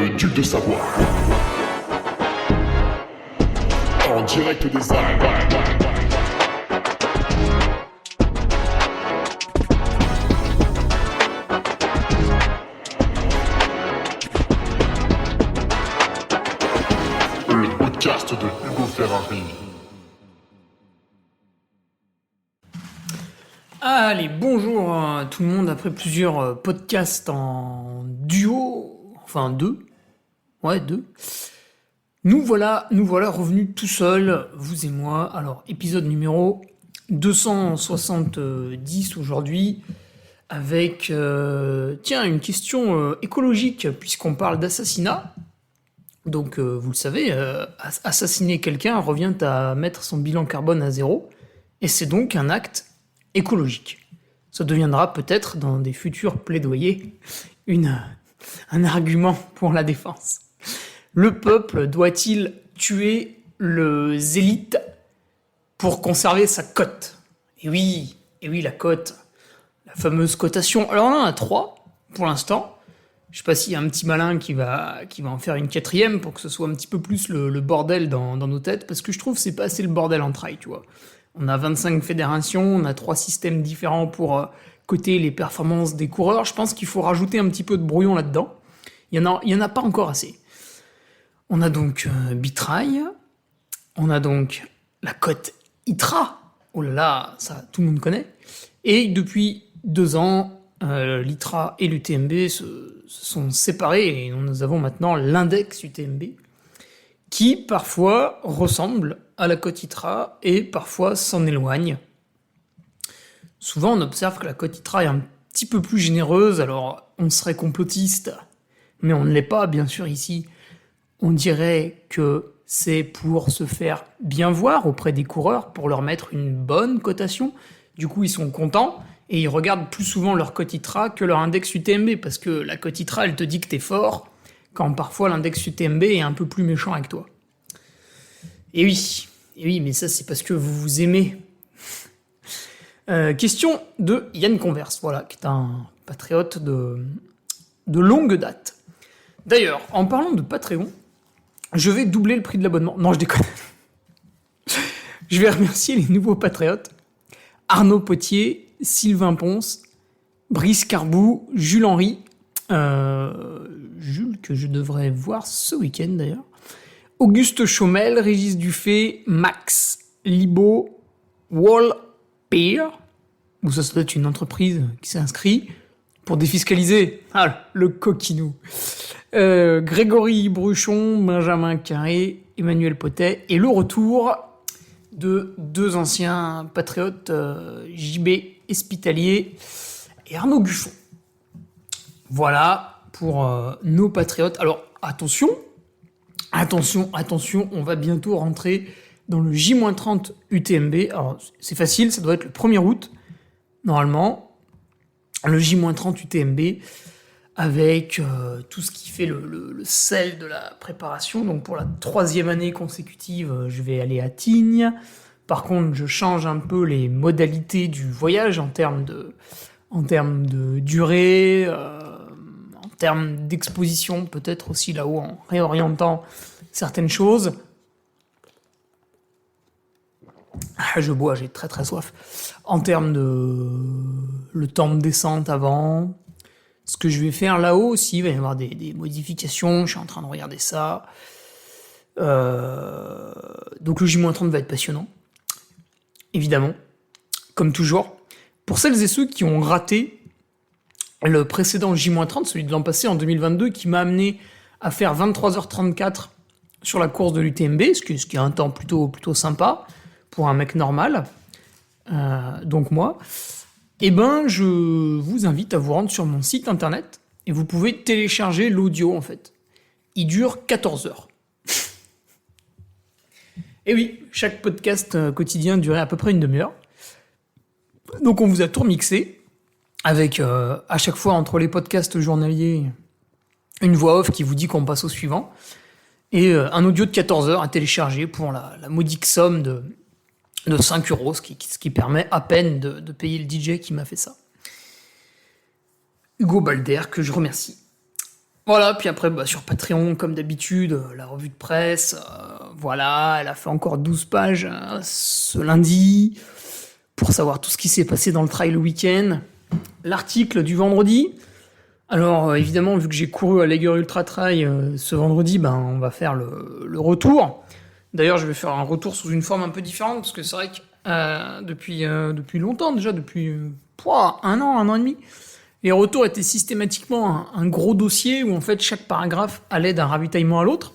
le duc de Savoie. En direct des Alpes. Le podcast de Hugo Ferrari. Allez, bonjour à tout le monde après plusieurs podcasts en duo, enfin deux. Nous voilà revenus tout seuls, vous et moi. Alors, épisode numéro 270 aujourd'hui, avec une question écologique, puisqu'on parle d'assassinat. Donc, vous le savez, assassiner quelqu'un revient à mettre son bilan carbone à zéro, et c'est donc un acte écologique. Ça deviendra peut-être dans des futurs plaidoyers un argument pour la défense. Le peuple doit-il tuer le zélite pour conserver sa cote ? Et oui, la cote, la fameuse cotation. Alors on en a 3 pour l'instant. Je sais pas s'il y a un petit malin qui va en faire une 4e pour que ce soit un petit peu plus le bordel dans nos têtes, parce que je trouve que c'est pas assez le bordel en trail, tu vois. On a 25 fédérations, on a 3 systèmes différents pour coter les performances des coureurs. Je pense qu'il faut rajouter un petit peu de brouillon là-dedans. Il y en a pas encore assez. On a donc Bitrail, on a donc la cote ITRA. Oh là là, ça tout le monde connaît. Et depuis 2 ans, l'ITRA et l'UTMB se sont séparés et nous avons maintenant l'index UTMB qui parfois ressemble à la cote ITRA et parfois s'en éloigne. Souvent on observe que la cote ITRA est un petit peu plus généreuse, alors on serait complotiste, mais on ne l'est pas bien sûr ici. On dirait que c'est pour se faire bien voir auprès des coureurs, pour leur mettre une bonne cotation. Du coup ils sont contents et ils regardent plus souvent leur cote ITRA que leur index UTMB, parce que la cote ITRA elle te dit que t'es fort, quand parfois l'index UTMB est un peu plus méchant avec toi. Et oui, mais ça c'est parce que vous vous aimez. Question de Yann Converse, voilà, qui est un patriote de longue date. D'ailleurs, en parlant de Patreon, je vais doubler le prix de l'abonnement. Non, je déconne. Je vais remercier les nouveaux patriotes. Arnaud Potier, Sylvain Ponce, Brice Carbou, Jules Henry, Jules que je devrais voir ce week-end d'ailleurs, Auguste Chaumel, Régis Dufay, Max, Libo, Wall Peer, ou ça doit être une entreprise qui s'est inscrite pour défiscaliser. Ah, le coquinou. Grégory Bruchon, Benjamin Carré, Emmanuel Potet, et le retour de 2 anciens patriotes, JB Espitalier et Arnaud Buffon. Voilà pour nos patriotes. Alors attention, on va bientôt rentrer dans le J-30 UTMB. Alors c'est facile, ça doit être le 1er août, normalement, le J-30 UTMB, avec tout ce qui fait le sel de la préparation. Donc pour la 3e année consécutive, je vais aller à Tignes. Par contre, je change un peu les modalités du voyage en termes de durée, en termes d'exposition, peut-être aussi là-haut, en réorientant certaines choses. Je bois, j'ai très très soif. En termes de le temps de descente avant, ce que je vais faire là-haut aussi, il va y avoir des modifications, je suis en train de regarder ça. Donc le J-30 va être passionnant, évidemment, comme toujours. Pour celles et ceux qui ont raté le précédent J-30, celui de l'an passé, en 2022, qui m'a amené à faire 23h34 sur la course de l'UTMB, ce qui est un temps plutôt sympa pour un mec normal, donc moi, je vous invite à vous rendre sur mon site internet et vous pouvez télécharger l'audio en fait. Il dure 14 heures. Et oui, chaque podcast quotidien durait à peu près une demi-heure. Donc on vous a tout remixé, avec à chaque fois entre les podcasts journaliers, une voix off qui vous dit qu'on passe au suivant, et un audio de 14 heures à télécharger pour la modique somme de 5 euros, ce qui permet à peine de payer le DJ qui m'a fait ça. Hugo Balder, que je remercie. Voilà, puis après, sur Patreon, comme d'habitude, la revue de presse, voilà, elle a fait encore 12 pages ce lundi, pour savoir tout ce qui s'est passé dans le trail le week-end. L'article du vendredi. Alors, évidemment, vu que j'ai couru à l'Eiger Ultra Trail ce vendredi, on va faire le retour. D'ailleurs, je vais faire un retour sous une forme un peu différente, parce que c'est vrai que depuis longtemps déjà, depuis un an et demi, les retours étaient systématiquement un gros dossier où en fait chaque paragraphe allait d'un ravitaillement à l'autre,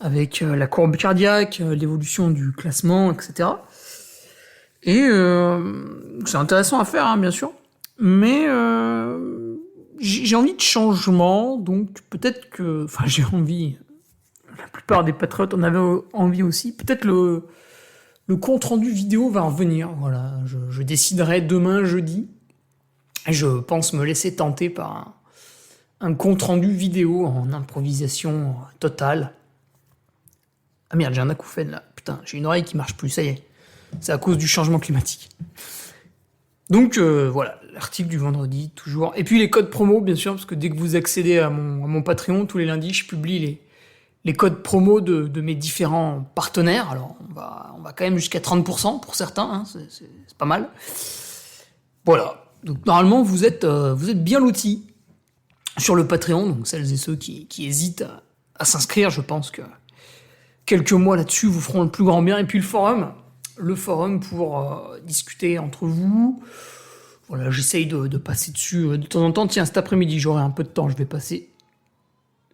avec la courbe cardiaque, l'évolution du classement, etc. Et c'est intéressant à faire, hein, bien sûr, mais j'ai envie de changement, donc peut-être que... Enfin, j'ai envie... La plupart des patriotes en avaient envie aussi. Peut-être le compte-rendu vidéo va revenir. Voilà, je déciderai demain, jeudi. Et je pense me laisser tenter par un compte-rendu vidéo en improvisation totale. Ah merde, j'ai un acouphène là. Putain, j'ai une oreille qui marche plus, ça y est. C'est à cause du changement climatique. Donc voilà, l'article du vendredi, toujours. Et puis les codes promo, bien sûr, parce que dès que vous accédez à mon Patreon, tous les lundis, je publie les codes promo de mes différents partenaires. Alors, on va quand même jusqu'à 30% pour certains, hein, c'est pas mal. Voilà. Donc normalement, vous êtes bien lotis sur le Patreon, donc celles et ceux qui hésitent à s'inscrire, je pense que quelques mois là-dessus vous feront le plus grand bien. Et puis le forum pour discuter entre vous. Voilà, j'essaye de passer dessus de temps en temps. Tiens, cet après-midi, j'aurai un peu de temps, je vais passer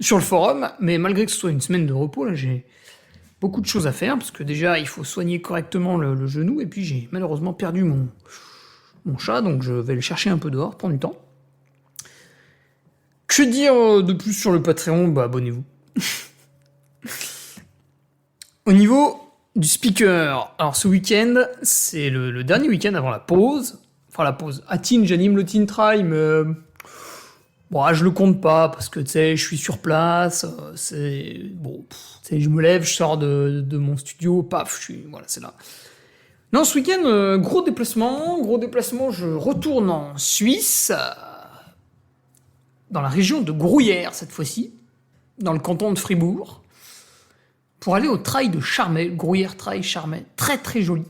sur le forum, mais malgré que ce soit une semaine de repos, là, j'ai beaucoup de choses à faire, parce que déjà, il faut soigner correctement le genou, et puis j'ai malheureusement perdu mon chat, donc je vais le chercher un peu dehors, prendre du temps. Que dire de plus sur le Patreon ? Abonnez-vous. Au niveau du speaker, alors ce week-end, c'est le dernier week-end avant la pause. Enfin, la pause. À Tignes, j'anime le Teen Trail, mais... je le compte pas, parce que, tu sais, je suis sur place, je me lève, je sors de mon studio, paf, voilà, c'est là. Non, ce week-end, gros déplacement, je retourne en Suisse, dans la région de Gruyère, cette fois-ci, dans le canton de Fribourg, pour aller au trail de Charmey, Gruyère Trail Charmey, très très joli.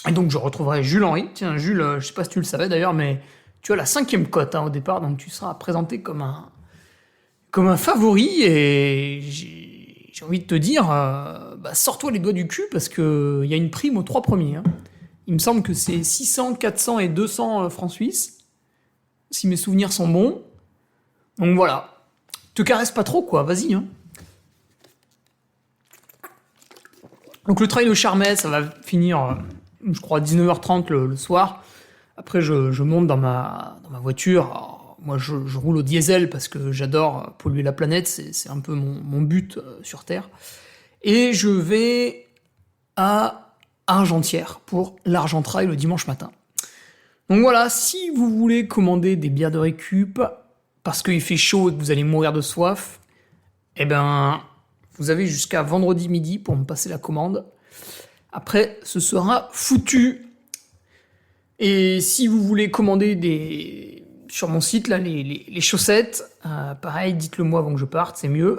Et donc je retrouverai Jules Henry. Tiens, Jules, je sais pas si tu le savais d'ailleurs, mais tu as la 5e cote au départ, donc tu seras présenté comme un favori, et j'ai envie de te dire, sors-toi les doigts du cul, parce qu'il y a une prime aux 3 premiers. Hein. Il me semble que c'est 600, 400 et 200 francs suisses, si mes souvenirs sont bons. Donc voilà, te caresse pas trop, quoi, vas-y. Hein. Donc le trail de Charmey, ça va finir, je crois, à 19h30 le soir. Après, je monte dans ma voiture. Alors, moi, je roule au diesel parce que j'adore polluer la planète. C'est un peu mon but sur Terre. Et je vais à Argentière pour l'Argent Trail le dimanche matin. Donc voilà, si vous voulez commander des bières de récup parce qu'il fait chaud et que vous allez mourir de soif, vous avez jusqu'à vendredi midi pour me passer la commande. Après, ce sera foutu. Et si vous voulez commander sur mon site là, les chaussettes, pareil, dites-le moi avant que je parte, c'est mieux.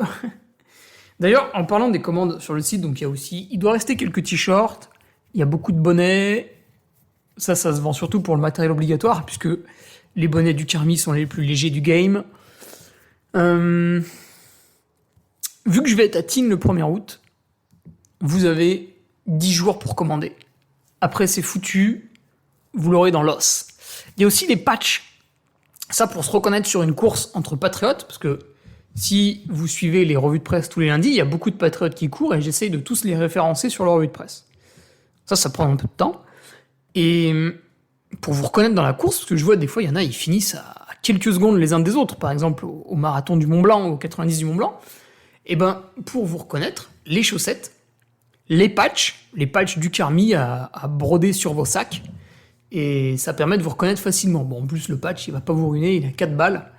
D'ailleurs, en parlant des commandes sur le site, donc il doit rester quelques t-shirts, il y a beaucoup de bonnets, ça se vend surtout pour le matériel obligatoire, puisque les bonnets du Carmi sont les plus légers du game. Vu que je vais être à Tignes le 1er août, vous avez 10 jours pour commander. Après, c'est foutu, vous l'aurez dans l'os. Il y a aussi les patchs. Ça, pour se reconnaître sur une course entre patriotes, parce que si vous suivez les revues de presse tous les lundis, il y a beaucoup de patriotes qui courent et j'essaye de tous les référencer sur leurs revues de presse. Ça prend un peu de temps. Et pour vous reconnaître dans la course, parce que je vois des fois, il y en a, ils finissent à quelques secondes les uns des autres, par exemple au marathon du Mont Blanc, au 90 du Mont Blanc. Et pour vous reconnaître, les chaussettes, les patchs du Carmi à broder sur vos sacs, et ça permet de vous reconnaître facilement. Bon, en plus, le patch, il va pas vous ruiner, il a 4 balles.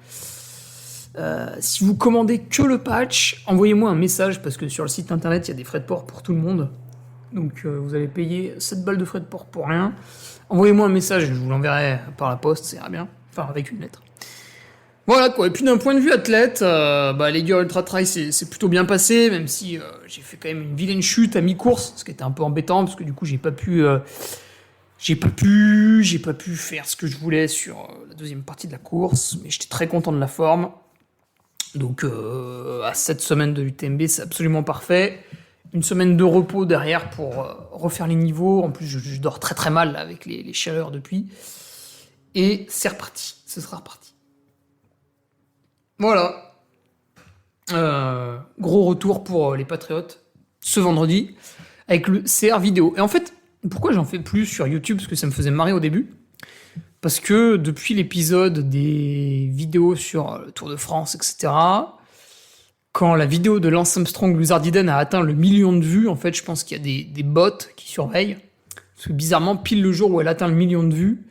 Si vous commandez que le patch, envoyez-moi un message, parce que sur le site internet, il y a des frais de port pour tout le monde. Donc vous allez payer 7 balles de frais de port pour rien. Envoyez-moi un message, je vous l'enverrai par la poste, ça ira bien. Enfin, avec une lettre. Voilà quoi, et puis d'un point de vue athlète, les Girls Ultra Trail c'est plutôt bien passé, même si j'ai fait quand même une vilaine chute à mi-course, ce qui était un peu embêtant, parce que du coup j'ai pas pu faire ce que je voulais sur la deuxième partie de la course, mais j'étais très content de la forme. Donc à 7 semaines de l'UTMB, c'est absolument parfait. Une semaine de repos derrière pour refaire les niveaux. En plus, je dors très très mal avec les chaleurs depuis. Et c'est reparti. Ce sera reparti. Voilà. Gros retour pour les Patriotes ce vendredi avec le CR vidéo. Et en fait, pourquoi j'en fais plus sur YouTube? Parce que ça me faisait marrer au début. Parce que depuis l'épisode des vidéos sur le Tour de France, etc., quand la vidéo de Lance Armstrong Luzardiden a atteint le million de vues, en fait, je pense qu'il y a des bots qui surveillent. Parce que bizarrement, pile le jour où elle atteint le million de vues,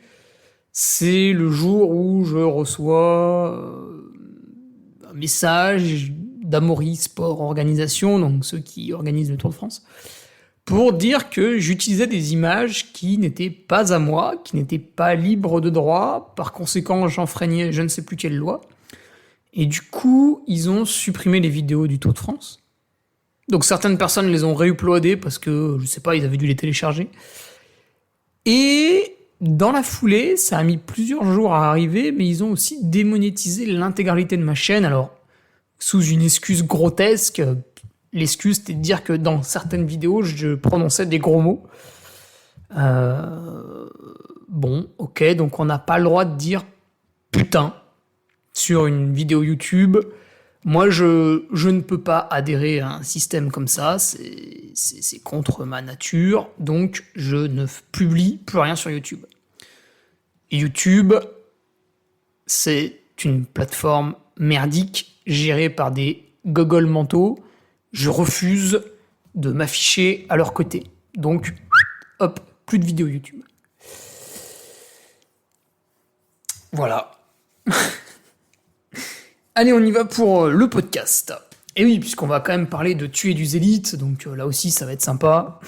c'est le jour où je reçois un message d'Amaury Sport Organisation, donc ceux qui organisent le Tour de France, pour dire que j'utilisais des images qui n'étaient pas à moi, qui n'étaient pas libres de droit, par conséquent j'enfreignais je ne sais plus quelle loi. Et du coup, ils ont supprimé les vidéos du Tour de France. Donc certaines personnes les ont réuploadées parce que, je sais pas, ils avaient dû les télécharger. Et dans la foulée, ça a mis plusieurs jours à arriver, mais ils ont aussi démonétisé l'intégralité de ma chaîne. Alors, sous une excuse grotesque, l'excuse c'était de dire que dans certaines vidéos, je prononçais des gros mots. Bon, ok, donc on n'a pas le droit de dire putain sur une vidéo YouTube. Moi, je ne peux pas adhérer à un système comme ça, c'est contre ma nature, donc je ne publie plus rien sur YouTube. YouTube, c'est une plateforme merdique gérée par des gogoles mentaux. Je refuse de m'afficher à leur côté. Donc, hop, plus de vidéos YouTube. Voilà. Allez, on y va pour le podcast. Et oui, puisqu'on va quand même parler de tuer du zélite, donc là aussi ça va être sympa.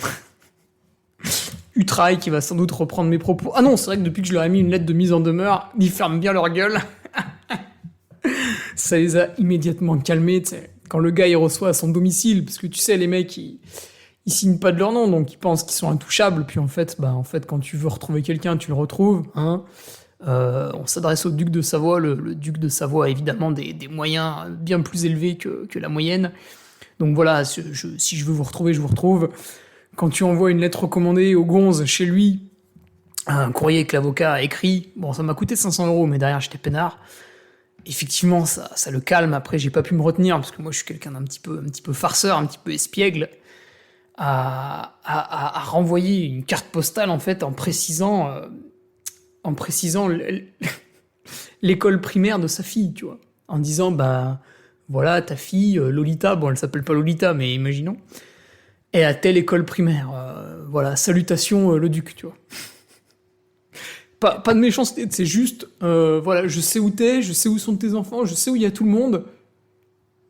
Utrail qui va sans doute reprendre mes propos. Ah non, c'est vrai que depuis que je leur ai mis une lettre de mise en demeure, ils ferment bien leur gueule. Ça les a immédiatement calmés, t'sais. Quand le gars il reçoit à son domicile, parce que tu sais, les mecs ils signent pas de leur nom, donc ils pensent qu'ils sont intouchables, puis en fait, quand tu veux retrouver quelqu'un, tu le retrouves, hein. On s'adresse au duc de Savoie. Le duc de Savoie a évidemment des moyens bien plus élevés que la moyenne. Donc voilà, si je veux vous retrouver, je vous retrouve. Quand tu envoies une lettre recommandée au gonze chez lui, un courrier que l'avocat a écrit, bon, ça m'a coûté 500 €, mais derrière j'étais peinard. Effectivement, ça le calme. Après, j'ai pas pu me retenir parce que moi, je suis quelqu'un d'un petit peu farceur, un petit peu espiègle, à renvoyer une carte postale en fait en précisant l'école primaire de sa fille, tu vois, en disant voilà, ta fille Lolita, bon, elle s'appelle pas Lolita, mais imaginons, est à telle école primaire, voilà, salutations le duc, tu vois. Pas de méchanceté, c'est juste, voilà, je sais où t'es, je sais où sont tes enfants, je sais où il y a tout le monde.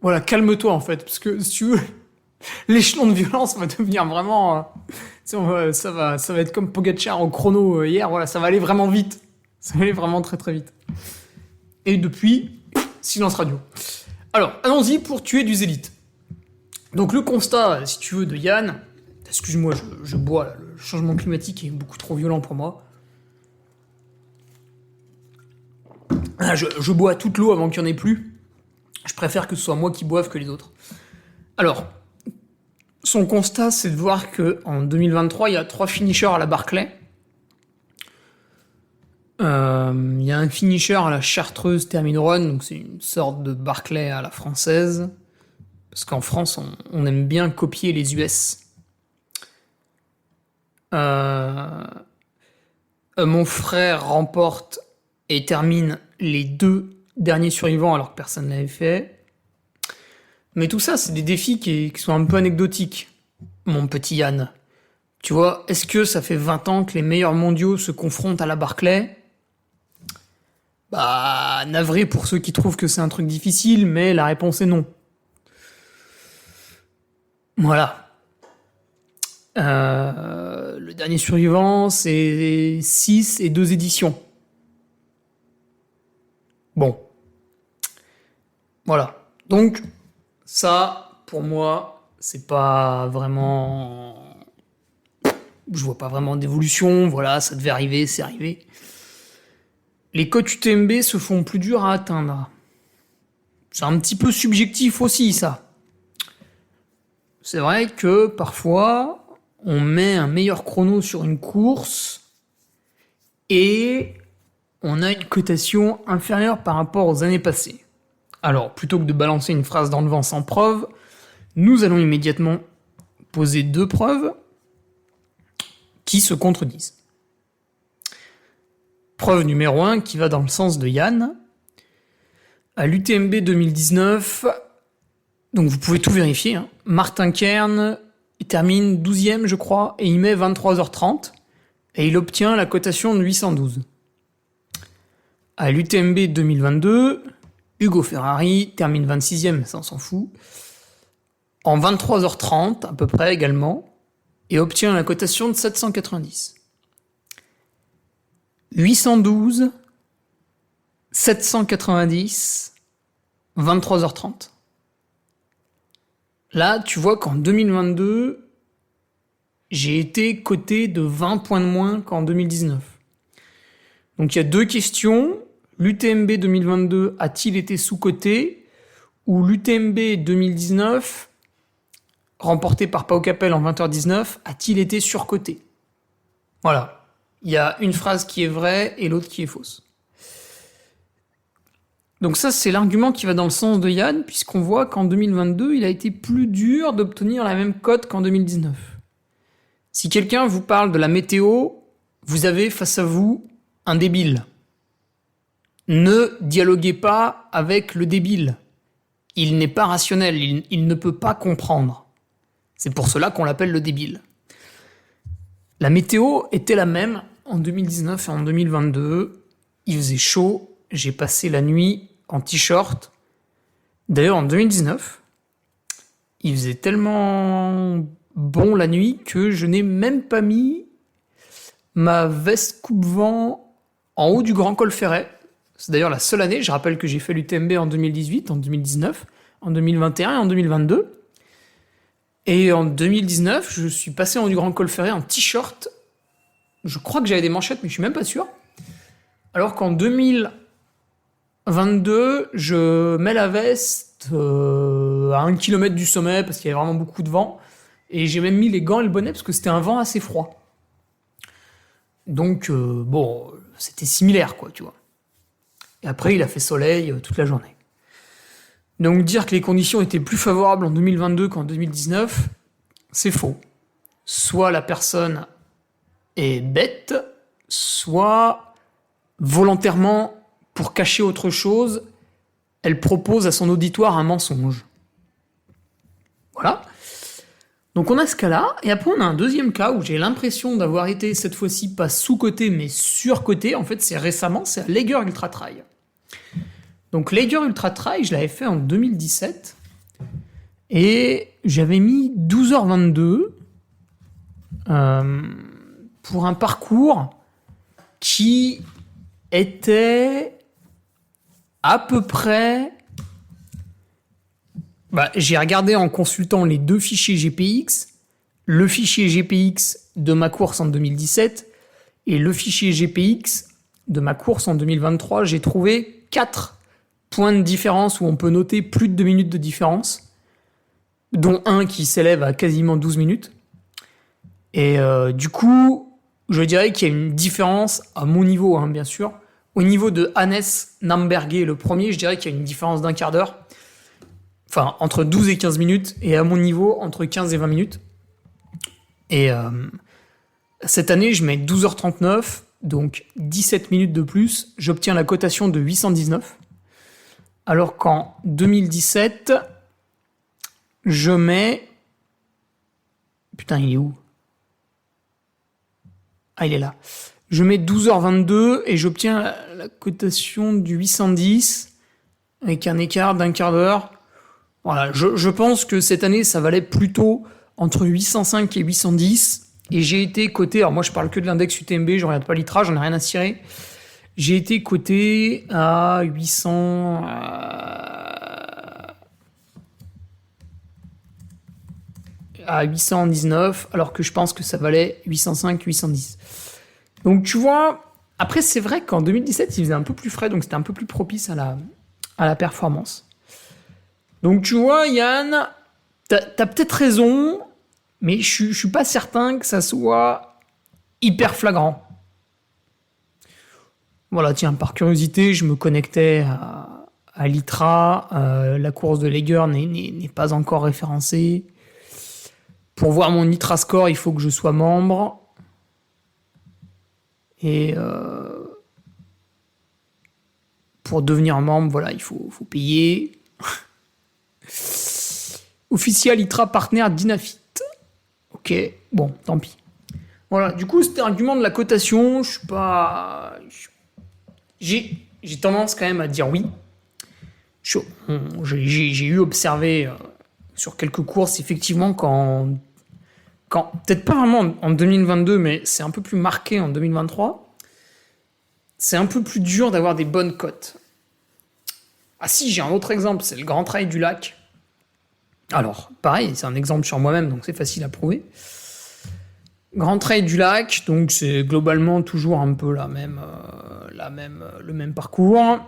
Voilà, calme-toi en fait, parce que si tu veux, l'échelon de violence va devenir vraiment, ça va être comme Pogacar au chrono hier, voilà, ça va aller vraiment vite, ça va aller vraiment très très vite. Et depuis, silence radio. Alors, allons-y pour tuer du zélite. Donc le constat, si tu veux, de Yann, excuse-moi, je bois, là, le changement climatique est beaucoup trop violent pour moi. Je bois toute l'eau avant qu'il n'y en ait plus. Je préfère que ce soit moi qui boive que les autres. Alors, son constat, c'est de voir qu'en 2023, il y a 3 finishers à la Barclay. Il y a un finisher à la Chartreuse Termine-Run, donc c'est une sorte de Barclay à la française. Parce qu'en France, on aime bien copier les US. Mon frère remporte et termine les 2 derniers survivants alors que personne ne l'avait fait. Mais tout ça, c'est des défis qui sont un peu anecdotiques, mon petit Yann. Tu vois, est-ce que ça fait 20 ans que les meilleurs mondiaux se confrontent à la Barclay ? Navré pour ceux qui trouvent que c'est un truc difficile, mais la réponse est non. Voilà. Le dernier survivant, c'est 6 et 2 éditions. Bon. Voilà. Donc, ça, pour moi, c'est pas vraiment... Je vois pas vraiment d'évolution. Voilà, ça devait arriver, c'est arrivé. Les cotes UTMB se font plus durs à atteindre. C'est un petit peu subjectif aussi, ça. C'est vrai que parfois, on met un meilleur chrono sur une course et on a une cotation inférieure par rapport aux années passées. Alors, plutôt que de balancer une phrase dans le vent sans preuve, nous allons immédiatement poser 2 preuves qui se contredisent. Preuve numéro 1 qui va dans le sens de Yann. À l'UTMB 2019, donc vous pouvez tout vérifier, hein, Martin Kern il termine 12e je crois, et il met 23h30, et il obtient la cotation de 812. À l'UTMB 2022, Ugo Ferrari termine 26e, ça on s'en fout, en 23h30 à peu près également, et obtient la cotation de 790. 812, 790, 23h30. Là, tu vois qu'en 2022, j'ai été coté de 20 points de moins qu'en 2019. Donc il y a 2 questions. L'UTMB 2022 a-t-il été sous-coté, ou l'UTMB 2019, remporté par Pau Capel en 20h19, a-t-il été surcoté? Voilà. Il y a une phrase qui est vraie et l'autre qui est fausse. Donc ça, c'est l'argument qui va dans le sens de Yann, puisqu'on voit qu'en 2022, il a été plus dur d'obtenir la même cote qu'en 2019. Si quelqu'un vous parle de la météo, vous avez face à vous un débile. Ne dialoguez pas avec le débile. Il n'est pas rationnel, il ne peut pas comprendre. C'est pour cela qu'on l'appelle le débile. La météo était la même en 2019 et en 2022. Il faisait chaud, j'ai passé la nuit en t-shirt. D'ailleurs, en 2019, il faisait tellement bon la nuit que je n'ai même pas mis ma veste coupe-vent en haut du Grand Col Ferret. C'est d'ailleurs la seule année, je rappelle que j'ai fait l'UTMB en 2018, en 2019, en 2021 et en 2022. Et en 2019, je suis passé en haut du Grand Col Ferret en t-shirt. Je crois que j'avais des manchettes, mais je suis même pas sûr. Alors qu'en 2022, je mets la veste à 1 km du sommet parce qu'il y avait vraiment beaucoup de vent. Et j'ai même mis les gants et le bonnet parce que c'était un vent assez froid. Donc, bon, c'était similaire, quoi, tu vois. Et après, il a fait soleil toute la journée. Donc, dire que les conditions étaient plus favorables en 2022 qu'en 2019, c'est faux. Soit la personne est bête, soit volontairement, pour cacher autre chose, elle propose à son auditoire un mensonge. Voilà. Donc on a ce cas-là, et après on a un deuxième cas où j'ai l'impression d'avoir été cette fois-ci pas sous-coté mais sur-coté. En fait c'est récemment, c'est à Lager Ultra Trail. Donc Lager Ultra Trail, je l'avais fait en 2017, et j'avais mis 12h22 pour un parcours qui était à peu près... j'ai regardé en consultant les 2 fichiers GPX, le fichier GPX de ma course en 2017 et le fichier GPX de ma course en 2023. J'ai trouvé 4 points de différence où on peut noter plus de 2 minutes de différence, dont un qui s'élève à quasiment 12 minutes. Et du coup, je dirais qu'il y a une différence à mon niveau, hein, bien sûr. Au niveau de Hannes Namberger, le premier, je dirais qu'il y a une différence d'1 quart d'heure. Enfin, entre 12 et 15 minutes, et à mon niveau, entre 15 et 20 minutes. Et cette année, je mets 12h39, donc 17 minutes de plus. J'obtiens la cotation de 819. Alors qu'en 2017, je mets... Putain, il est où? Ah, il est là. Je mets 12h22 et j'obtiens la cotation du 810 avec un écart d'1 quart d'heure. Voilà, je pense que cette année, ça valait plutôt entre 805 et 810. Et j'ai été coté, alors moi je parle que de l'index UTMB, je regarde pas l'ITRA, j'en ai rien à cirer. J'ai été coté à 800... à 819, alors que je pense que ça valait 805, 810. Donc tu vois, après c'est vrai qu'en 2017, il faisait un peu plus frais, donc c'était un peu plus propice à la performance. Donc tu vois, Yann, t'as peut-être raison, mais je suis pas certain que ça soit hyper flagrant. Voilà, tiens, par curiosité, je me connectais à l'ITRA. La course de Lager n'est pas encore référencée. Pour voir mon ITRA score, il faut que je sois membre. Et pour devenir membre, voilà, il faut payer. Official ITRA Partner Dynafit. Ok, bon, tant pis. Voilà, du coup, c'était l'argument de la cotation. Je suis pas... J'ai tendance quand même à dire oui. J'ai eu observé sur quelques courses, effectivement, quand peut-être pas vraiment en 2022, mais c'est un peu plus marqué en 2023, c'est un peu plus dur d'avoir des bonnes cotes. Ah si, j'ai un autre exemple, c'est le Grand Trail du Lac. Alors, pareil, c'est un exemple sur moi-même, donc c'est facile à prouver. Grand Trail du Lac, donc c'est globalement toujours un peu le même parcours.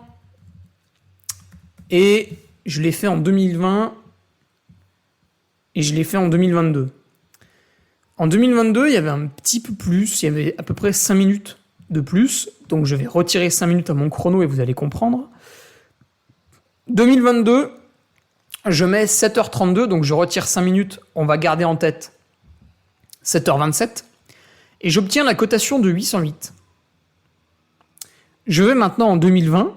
Et je l'ai fait en 2020 et je l'ai fait en 2022. En 2022, il y avait un petit peu plus, il y avait à peu près 5 minutes de plus, donc je vais retirer 5 minutes à mon chrono et vous allez comprendre. 2022, je mets 7h32, donc je retire 5 minutes, on va garder en tête 7h27, et j'obtiens la cotation de 808. Je vais maintenant en 2020.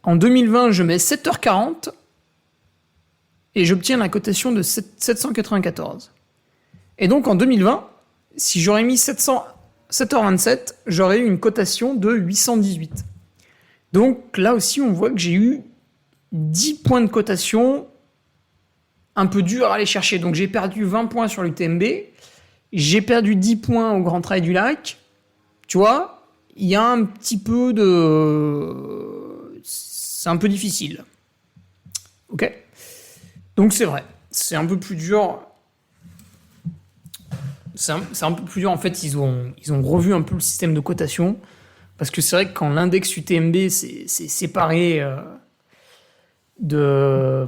En 2020, je mets 7h40 et j'obtiens la cotation de 794. Et donc en 2020, si j'aurais mis 7h27, j'aurais eu une cotation de 818. Donc là aussi, on voit que j'ai eu 10 points de cotation un peu dur à aller chercher. Donc j'ai perdu 20 points sur l'UTMB, j'ai perdu 10 points au Grand Trail du Lac. Tu vois, il y a un petit peu de... C'est un peu difficile. Ok ? Donc c'est vrai, c'est un peu plus dur. C'est un peu plus dur. En fait, ils ont revu un peu le système de cotation. Parce que c'est vrai que quand l'index UTMB c'est séparé de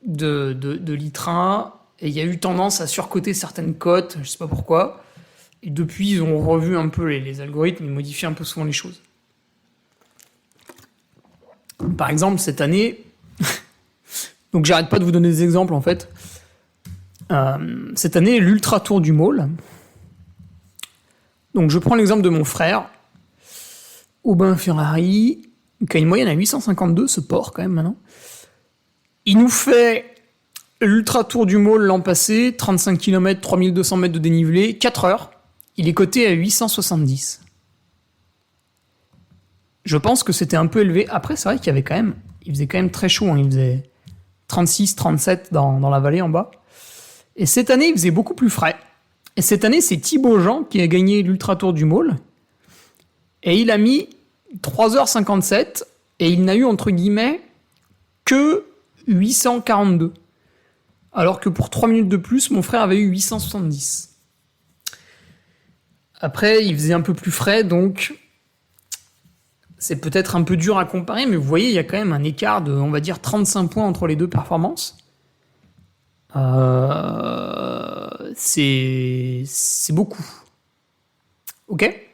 l'ITRA, et il y a eu tendance à surcoter certaines cotes, je sais pas pourquoi. Et depuis, ils ont revu un peu les algorithmes, ils modifient un peu souvent les choses. Par exemple, cette année, donc j'arrête pas de vous donner des exemples en fait. Cette année, l'Ultra Tour du Maule. Donc je prends l'exemple de mon frère, Aubin Ferrari, qui a une moyenne à 852, ce port quand même maintenant. Il nous fait l'Ultra Tour du Maule l'an passé, 35 km, 3200 mètres de dénivelé, 4 heures. Il est coté à 870. Je pense que c'était un peu élevé. Après, c'est vrai qu'il faisait quand même très chaud. Hein. Il faisait 36, 37 dans la vallée en bas. Et cette année, il faisait beaucoup plus frais. Et cette année, c'est Thibaut Jean qui a gagné l'Ultra Tour du Maule. Et il a mis 3h57. Et il n'a eu, entre guillemets, que 842. Alors que pour 3 minutes de plus, mon frère avait eu 870. Après, il faisait un peu plus frais, donc c'est peut-être un peu dur à comparer, mais vous voyez, il y a quand même un écart de, on va dire, 35 points entre les deux performances. C'est beaucoup. Ok ?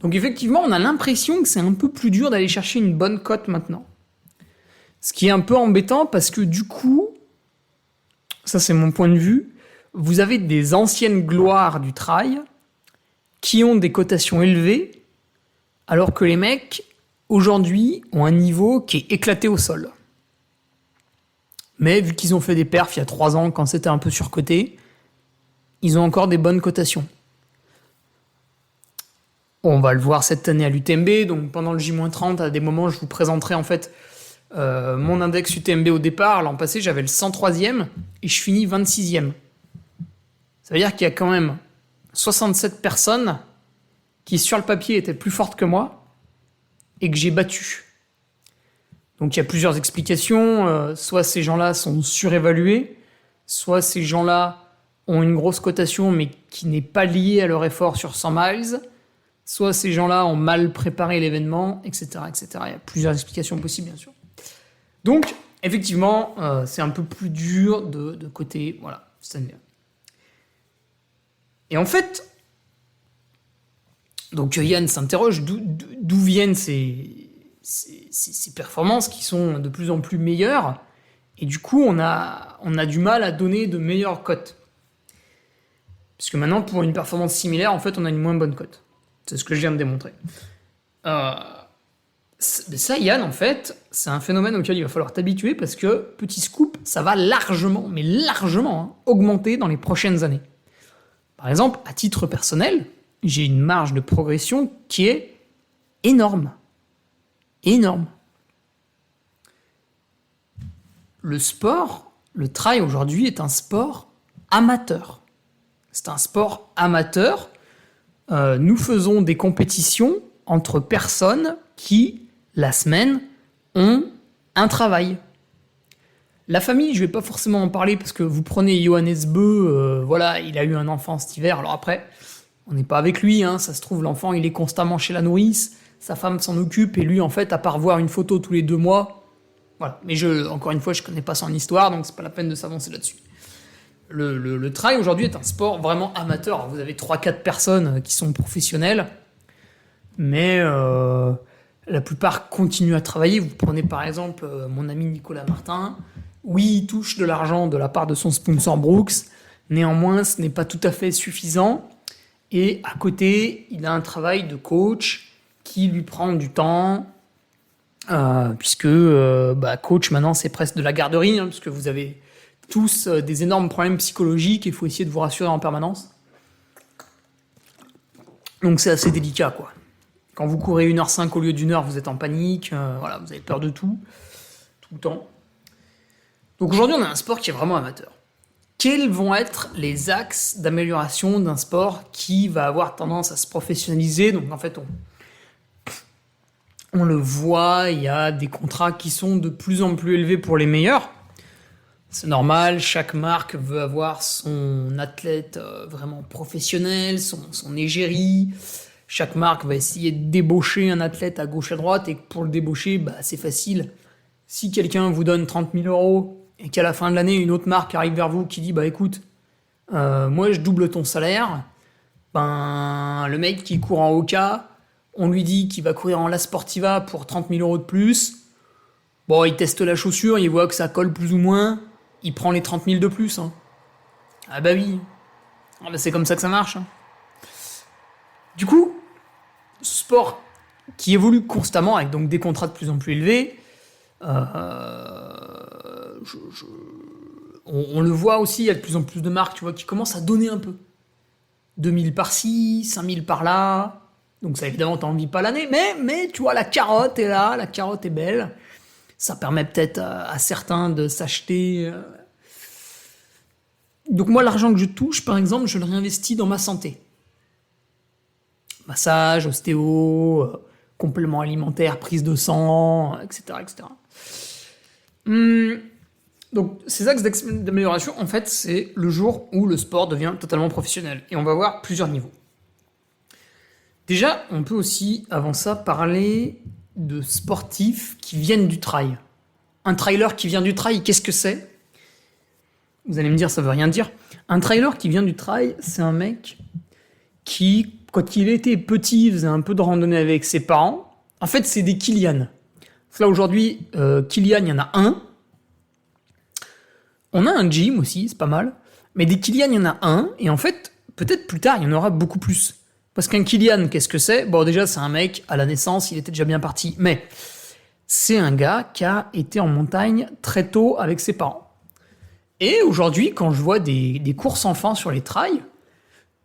Donc effectivement, on a l'impression que c'est un peu plus dur d'aller chercher une bonne cote maintenant. Ce qui est un peu embêtant parce que du coup, ça c'est mon point de vue, vous avez des anciennes gloires du trail qui ont des cotations élevées, alors que les mecs, aujourd'hui, ont un niveau qui est éclaté au sol. Mais vu qu'ils ont fait des perfs il y a 3 ans, quand c'était un peu surcoté, ils ont encore des bonnes cotations. On va le voir cette année à l'UTMB, donc pendant le J-30, à des moments, je vous présenterai en fait mon index UTMB au départ. L'an passé, j'avais le 103e et je finis 26e. Ça veut dire qu'il y a quand même 67 personnes qui, sur le papier, étaient plus fortes que moi et que j'ai battu. Donc il y a plusieurs explications. Soit ces gens-là sont surévalués, soit ces gens-là ont une grosse cotation mais qui n'est pas liée à leur effort sur 100 miles, soit ces gens-là ont mal préparé l'événement, etc., etc. Il y a plusieurs explications possibles, bien sûr. Donc, effectivement, c'est un peu plus dur de côté, voilà, Stanley. Et en fait, donc Yann s'interroge d'où viennent ces performances qui sont de plus en plus meilleures, et du coup, on a du mal à donner de meilleures cotes. Parce que maintenant, pour une performance similaire, en fait, on a une moins bonne cote. C'est ce que je viens de démontrer. Ça, Yann, en fait, c'est un phénomène auquel il va falloir t'habituer parce que, petit scoop, ça va largement, mais largement, augmenter dans les prochaines années. Par exemple, à titre personnel, j'ai une marge de progression qui est énorme. Énorme. Le sport, le trail aujourd'hui est un sport amateur. C'est un sport amateur. Nous faisons des compétitions entre personnes qui, la semaine, ont un travail. La famille, je ne vais pas forcément en parler parce que vous prenez Johannes Beu, voilà, il a eu un enfant cet hiver. Alors après, on n'est pas avec lui, hein, ça se trouve, l'enfant, il est constamment chez la nourrice, sa femme s'en occupe et lui, en fait, à part voir une photo tous les 2 mois, voilà. Mais encore une fois, je ne connais pas son histoire, donc c'est pas la peine de s'avancer là-dessus. Le trail aujourd'hui est un sport vraiment amateur. Alors, vous avez 3-4 personnes qui sont professionnelles, mais la plupart continuent à travailler. Vous prenez par exemple mon ami Nicolas Martin. Oui, il touche de l'argent de la part de son sponsor Brooks. Néanmoins, ce n'est pas tout à fait suffisant. Et à côté, il a un travail de coach qui lui prend du temps, puisque coach maintenant c'est presque de la garderie, hein, puisque vous avez tous des énormes problèmes psychologiques et il faut essayer de vous rassurer en permanence. Donc c'est assez délicat, quoi. Quand vous courez 1h05 au lieu d'1h, vous êtes en panique, voilà, vous avez peur de tout le temps. Donc aujourd'hui, on a un sport qui est vraiment amateur. Quels vont être les axes d'amélioration d'un sport qui va avoir tendance à se professionnaliser? Donc en fait, on le voit, il y a des contrats qui sont de plus en plus élevés pour les meilleurs. C'est normal, chaque marque veut avoir son athlète vraiment professionnel, son égérie. Chaque marque va essayer de débaucher un athlète à gauche à droite, et pour le débaucher, c'est facile. Si quelqu'un vous donne 30 000 € et qu'à la fin de l'année, une autre marque arrive vers vous qui dit écoute, moi je double ton salaire, le mec qui court en Oka, on lui dit qu'il va courir en La Sportiva pour 30 000 € de plus. Bon, il teste la chaussure, il voit que ça colle plus ou moins, il prend les 30 000 de plus. Hein. Ah bah oui, c'est comme ça que ça marche. Hein. Du coup, ce sport qui évolue constamment avec donc des contrats de plus en plus élevés, on le voit aussi, il y a de plus en plus de marques qui commencent à donner un peu. 2 000 par-ci, 5 000 par-là. Donc ça, évidemment, t'en vis pas l'année, mais tu vois, la carotte est là, la carotte est belle. Ça permet peut-être à certains de s'acheter. Donc moi, l'argent que je touche, par exemple, je le réinvestis dans ma santé. Massage, ostéo, compléments alimentaires, prise de sang, etc. etc. Donc ces axes d'amélioration, en fait, c'est le jour où le sport devient totalement professionnel. Et on va voir plusieurs niveaux. Déjà, on peut aussi, avant ça, parler de sportifs qui viennent du trail. Un trailer qui vient du trail, qu'est-ce que c'est? Vous allez me dire, ça veut rien dire. Un trailer qui vient du trail, c'est un mec qui, quand il était petit, faisait un peu de randonnée avec ses parents. En fait, c'est des Kilian. Là, aujourd'hui, Kilian, il y en a un. On a un gym aussi, c'est pas mal. Mais des Kilian, il y en a un. Et en fait, peut-être plus tard, il y en aura beaucoup plus. Parce qu'un Kilian, qu'est-ce que c'est? Bon, déjà, c'est un mec, à la naissance, il était déjà bien parti. Mais c'est un gars qui a été en montagne très tôt avec ses parents. Et aujourd'hui, quand je vois des courses enfants sur les trails,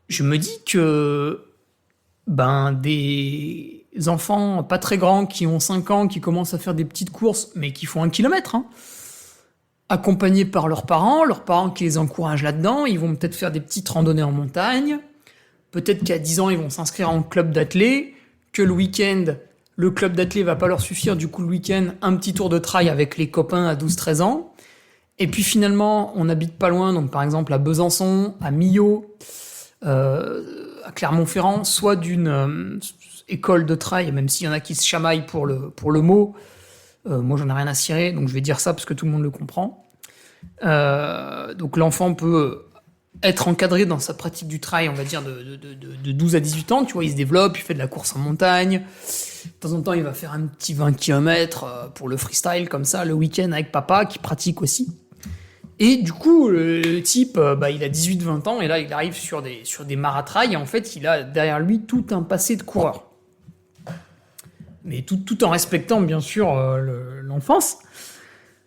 je me dis que des enfants pas très grands qui ont 5 ans, qui commencent à faire des petites courses, mais qui font 1 kilomètre, accompagnés par leurs parents qui les encouragent là-dedans, ils vont peut-être faire des petites randonnées en montagne, peut-être qu'à 10 ans, ils vont s'inscrire en club d'athlètes, que le week-end, Le club d'athlé va pas leur suffire, du coup le week-end, un petit tour de trail avec les copains à 12-13 ans. Et puis finalement, on habite pas loin, donc par exemple à Besançon, à Millau, à Clermont-Ferrand, soit d'une école de trail, même s'il y en a qui se chamaillent pour le mot. Moi, j'en ai rien à cirer, donc je vais dire ça parce que tout le monde le comprend. Donc l'enfant peut être encadré dans sa pratique du trail, on va dire de 12 à 18 ans, tu vois, il se développe, il fait de la course en montagne. De temps en temps, il va faire un petit 20 km pour le freestyle, comme ça, le week-end avec papa, qui pratique aussi. Et du coup, le type, il a 18-20 ans, et là, il arrive sur des maratrails, et en fait, il a derrière lui tout un passé de coureur. Mais tout en respectant, bien sûr, l'enfance.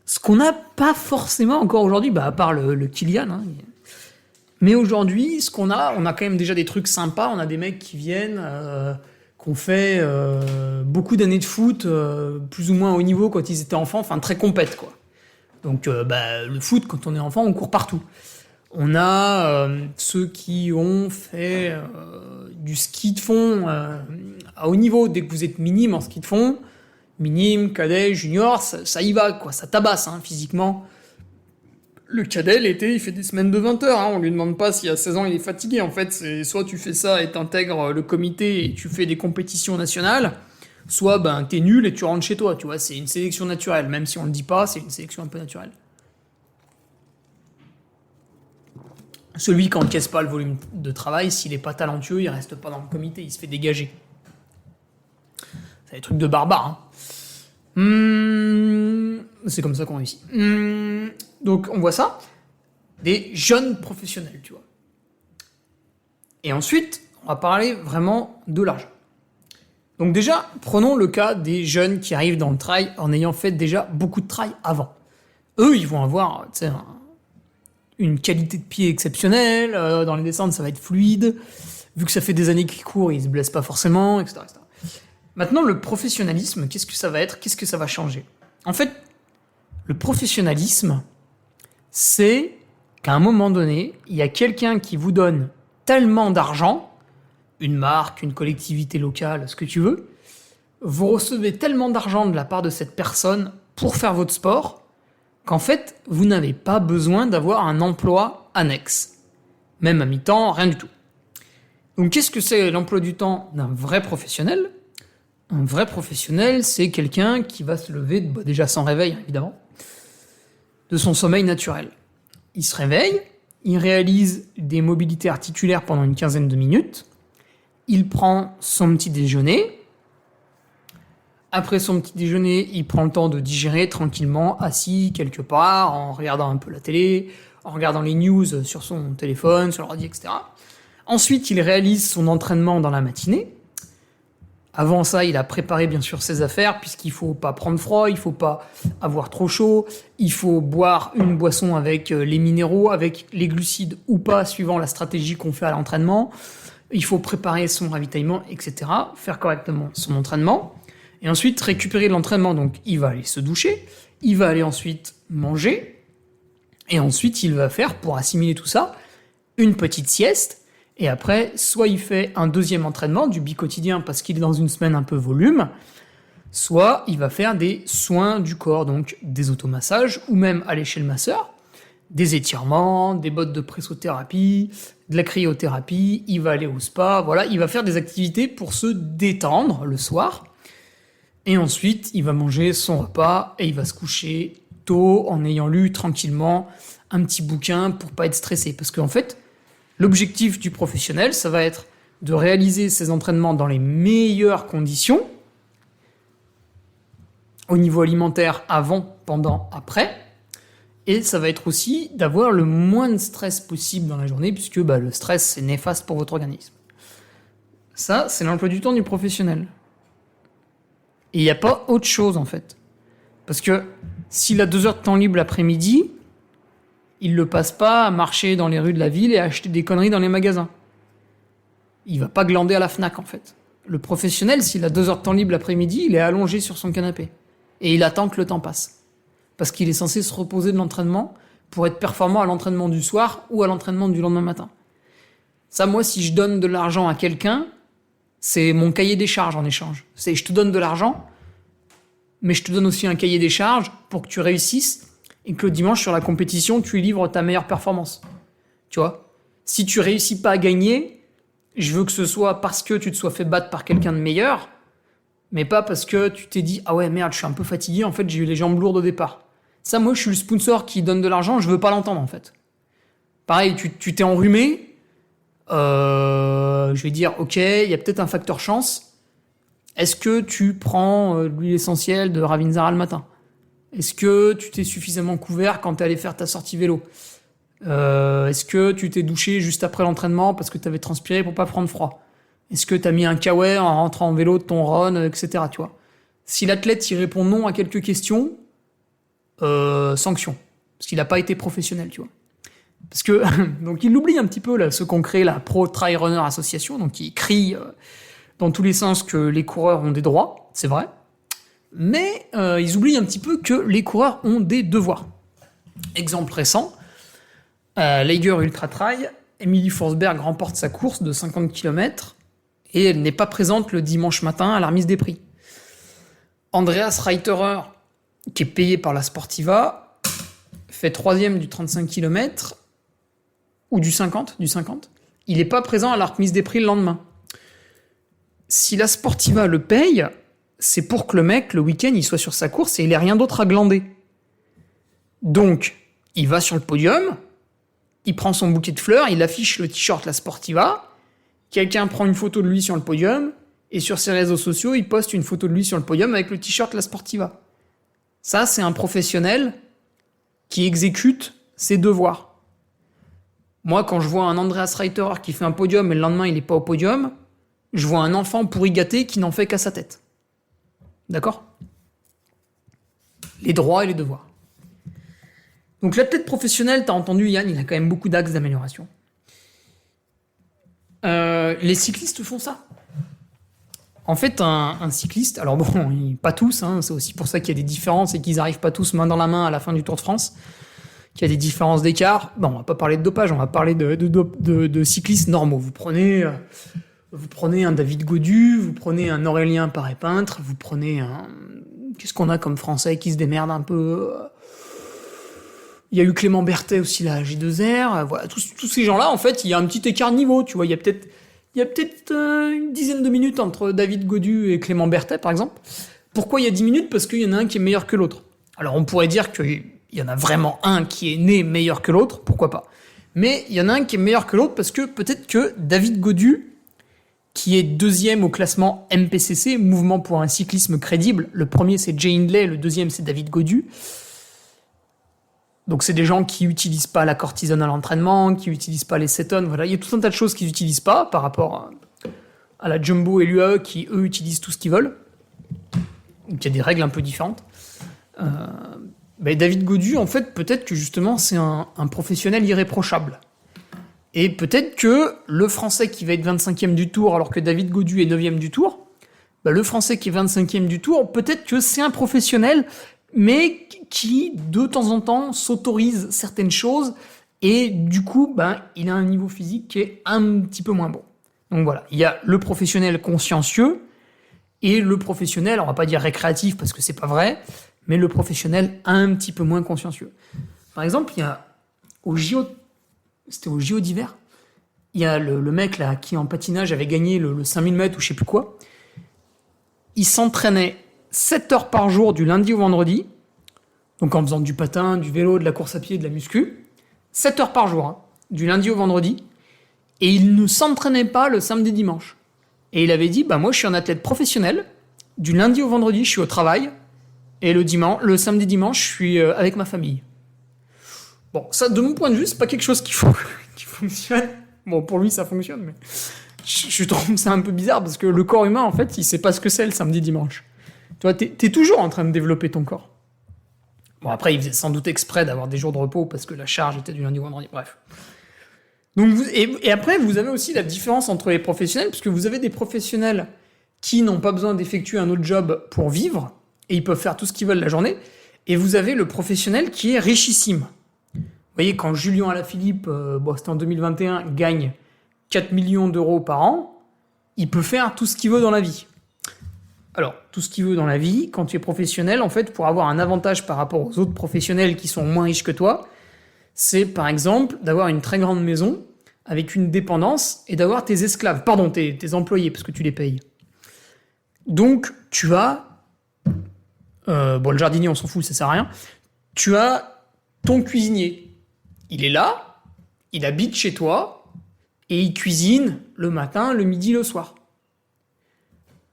Ce qu'on n'a pas forcément encore aujourd'hui, à part le Kylian. Hein. Mais aujourd'hui, ce qu'on a, on a quand même déjà des trucs sympas. On a des mecs qui viennent, qui ont fait beaucoup d'années de foot, plus ou moins haut niveau quand ils étaient enfants, enfin très compète, quoi. Donc le foot, quand on est enfant, on court partout. On a ceux qui ont fait du ski de fond à haut niveau. Dès que vous êtes minime en ski de fond, minime, cadet, junior, ça y va, quoi. Ça tabasse physiquement. Le cadet, l'été, il fait des semaines de 20 heures. On lui demande pas si à 16 ans il est fatigué. En fait, c'est soit tu fais ça et t'intègres le comité et tu fais des compétitions nationales, soit t'es nul et tu rentres chez toi. Tu vois, c'est une sélection naturelle. Même si on le dit pas, c'est une sélection un peu naturelle. Celui qui encaisse pas le volume de travail, s'il est pas talentueux, il reste pas dans le comité, il se fait dégager. C'est des trucs de barbares. C'est comme ça qu'on réussit. Donc on voit ça, des jeunes professionnels, tu vois. Et ensuite, on va parler vraiment de l'argent. Donc déjà, prenons le cas des jeunes qui arrivent dans le trail en ayant fait déjà beaucoup de trail avant. Eux, ils vont avoir, une qualité de pied exceptionnelle, dans les descentes, ça va être fluide. Vu que ça fait des années qu'ils courent, ils se blessent pas forcément, etc., etc. Maintenant, le professionnalisme, qu'est-ce que ça va être ? Qu'est-ce que ça va changer ? En fait, le professionnalisme, c'est qu'à un moment donné, il y a quelqu'un qui vous donne tellement d'argent, une marque, une collectivité locale, ce que tu veux, vous recevez tellement d'argent de la part de cette personne pour faire votre sport, qu'en fait, vous n'avez pas besoin d'avoir un emploi annexe. Même à mi-temps, rien du tout. Donc, qu'est-ce que c'est l'emploi du temps d'un vrai professionnel ? Un vrai professionnel, c'est quelqu'un qui va se lever, déjà sans réveil, évidemment, de son sommeil naturel. Il se réveille, il réalise des mobilités articulaires pendant une quinzaine de minutes, il prend son petit déjeuner. Après son petit déjeuner, il prend le temps de digérer tranquillement, assis quelque part, en regardant un peu la télé, en regardant les news sur son téléphone, sur l'ordi, etc. Ensuite, il réalise son entraînement dans la matinée. Avant ça, il a préparé bien sûr ses affaires, puisqu'il faut pas prendre froid, il faut pas avoir trop chaud, il faut boire une boisson avec les minéraux, avec les glucides ou pas, suivant la stratégie qu'on fait à l'entraînement. Il faut préparer son ravitaillement, etc. Faire correctement son entraînement. Et ensuite, récupérer de l'entraînement. Donc, il va aller se doucher, il va aller ensuite manger, et ensuite, il va faire, pour assimiler tout ça, une petite sieste. Et après, soit il fait un deuxième entraînement, du bi-quotidien, parce qu'il est dans une semaine un peu volume, soit il va faire des soins du corps, donc des automassages, ou même aller chez le masseur, des étirements, des bottes de pressothérapie, de la cryothérapie, il va aller au spa, voilà, il va faire des activités pour se détendre le soir, et ensuite il va manger son repas, et il va se coucher tôt, en ayant lu tranquillement un petit bouquin pour pas être stressé, parce qu'en fait, l'objectif du professionnel, ça va être de réaliser ses entraînements dans les meilleures conditions, au niveau alimentaire, avant, pendant, après, et ça va être aussi d'avoir le moins de stress possible dans la journée, puisque le stress, c'est néfaste pour votre organisme. Ça, c'est l'emploi du temps du professionnel. Et il n'y a pas autre chose, en fait. Parce que s'il a 2 heures de temps libre l'après-midi, il le passe pas à marcher dans les rues de la ville et à acheter des conneries dans les magasins. Il va pas glander à la Fnac, en fait. Le professionnel, s'il a 2 heures de temps libre l'après-midi, il est allongé sur son canapé. Et il attend que le temps passe. Parce qu'il est censé se reposer de l'entraînement pour être performant à l'entraînement du soir ou à l'entraînement du lendemain matin. Ça, moi, si je donne de l'argent à quelqu'un, c'est mon cahier des charges en échange. C'est je te donne de l'argent, mais je te donne aussi un cahier des charges pour que tu réussisses et que le dimanche sur la compétition, tu livres ta meilleure performance. Tu vois ? Si tu réussis pas à gagner, je veux que ce soit parce que tu te sois fait battre par quelqu'un de meilleur, mais pas parce que tu t'es dit « Ah ouais, merde, je suis un peu fatigué, en fait, j'ai eu les jambes lourdes au départ. » Ça, moi, je suis le sponsor qui donne de l'argent, je veux pas l'entendre, en fait. Pareil, tu t'es enrhumé, je vais dire, ok, il y a peut-être un facteur chance. Est-ce que tu prends l'huile essentielle de Ravinzara le matin ? Est-ce que tu t'es suffisamment couvert quand t'es allé faire ta sortie vélo ? Est-ce que tu t'es douché juste après l'entraînement parce que t'avais transpiré pour pas prendre froid ? Est-ce que t'as mis un kawaii en rentrant en vélo de ton run, etc. Tu vois ? Si l'athlète y répond non à quelques questions, sanction. Parce qu'il n'a pas été professionnel, tu vois. Parce que, donc il l'oublie un petit peu, là, ceux qu'on crée la Pro Trail Runner Association, donc qui crie dans tous les sens que les coureurs ont des droits, c'est vrai. Mais ils oublient un petit peu que les coureurs ont des devoirs. Exemple récent, Lager Ultra Trail, Emily Forsberg remporte sa course de 50 km et elle n'est pas présente le dimanche matin à la remise des prix. Andreas Reiterer, qui est payé par la Sportiva, fait 3e du 35 km ou du 50. Il n'est pas présent à la remise des prix le lendemain. Si la Sportiva le paye, c'est pour que le mec, le week-end, il soit sur sa course et il n'ait rien d'autre à glander. Donc, il va sur le podium, il prend son bouquet de fleurs, il affiche le t-shirt La Sportiva, quelqu'un prend une photo de lui sur le podium, et sur ses réseaux sociaux, il poste une photo de lui sur le podium avec le t-shirt La Sportiva. Ça, c'est un professionnel qui exécute ses devoirs. Moi, quand je vois un Andreas Reiterer qui fait un podium et le lendemain, il n'est pas au podium, je vois un enfant pourri gâté qui n'en fait qu'à sa tête. D'accord ? Les droits et les devoirs. Donc l'athlète professionnel, t'as entendu Yann, il a quand même beaucoup d'axes d'amélioration. Les cyclistes font ça. En fait, un cycliste, alors bon, pas tous, hein, c'est aussi pour ça qu'il y a des différences et qu'ils n'arrivent pas tous main dans la main à la fin du Tour de France, qu'il y a des différences d'écart. Bon, on va pas parler de dopage, on va parler de cyclistes normaux. Vous prenez un David Gaudu, vous prenez un Aurélien Paré-Peintre, vous prenez un... Qu'est-ce qu'on a comme Français qui se démerde un peu ? Il y a eu Clément Berthet aussi, la J2R. Voilà, tous ces gens-là, en fait, il y a un petit écart de niveau, tu vois. Il y a peut-être une dizaine de minutes entre David Gaudu et Clément Berthet, par exemple. Pourquoi il y a 10 minutes ? Parce qu'il y en a un qui est meilleur que l'autre. Alors, on pourrait dire qu'il y en a vraiment un qui est né meilleur que l'autre, pourquoi pas. Mais il y en a un qui est meilleur que l'autre parce que peut-être que David Gaudu, qui est 2e au classement MPCC, Mouvement pour un cyclisme crédible. Le premier, c'est Jay Hindley, le deuxième, c'est David Gaudu. Donc, c'est des gens qui utilisent pas la cortisone à l'entraînement, qui utilisent pas les cétones. Voilà, il y a tout un tas de choses qu'ils utilisent pas par rapport à la Jumbo et l'UAE qui, eux, utilisent tout ce qu'ils veulent. Donc, il y a des règles un peu différentes. David Gaudu, en fait, peut-être que justement, c'est un professionnel irréprochable. Et peut-être que le Français qui va être 25e du Tour alors que David Gaudu est 9e du Tour, le Français qui est 25e du Tour, peut-être que c'est un professionnel, mais qui, de temps en temps, s'autorise certaines choses et du coup, il a un niveau physique qui est un petit peu moins bon. Donc voilà, il y a le professionnel consciencieux et le professionnel, on va pas dire récréatif parce que c'est pas vrai, mais le professionnel un petit peu moins consciencieux. Par exemple, il y a c'était au JO d'hiver, il y a le mec là qui en patinage avait gagné le 5000 mètres ou je sais plus quoi. Il s'entraînait 7 heures par jour du lundi au vendredi, donc en faisant du patin, du vélo, de la course à pied, de la muscu, 7 heures par jour, du lundi au vendredi, et il ne s'entraînait pas le samedi dimanche. Et il avait dit, moi je suis un athlète professionnel, du lundi au vendredi je suis au travail, et le samedi dimanche je suis avec ma famille. Bon, ça de mon point de vue c'est pas quelque chose qui fonctionne. Bon, pour lui ça fonctionne, mais je trouve ça un peu bizarre, parce que le corps humain en fait il sait pas ce que c'est le samedi dimanche. Tu vois, t'es toujours en train de développer ton corps. Bon, après, il faisait sans doute exprès d'avoir des jours de repos parce que la charge était du lundi au vendredi. Bref. Donc, et après, vous avez aussi la différence entre les professionnels, puisque vous avez des professionnels qui n'ont pas besoin d'effectuer un autre job pour vivre, et ils peuvent faire tout ce qu'ils veulent la journée, et vous avez le professionnel qui est richissime. Vous voyez, quand Julien Alaphilippe, c'était en 2021, gagne 4 millions d'euros par an, il peut faire tout ce qu'il veut dans la vie. Alors, tout ce qu'il veut dans la vie, quand tu es professionnel, en fait, pour avoir un avantage par rapport aux autres professionnels qui sont moins riches que toi, c'est par exemple d'avoir une très grande maison avec une dépendance et d'avoir tes esclaves, pardon, tes employés, parce que tu les payes. Donc, tu as... bon, le jardinier, on s'en fout, ça sert à rien. Tu as ton cuisinier. Il est là, il habite chez toi, et il cuisine le matin, le midi, le soir.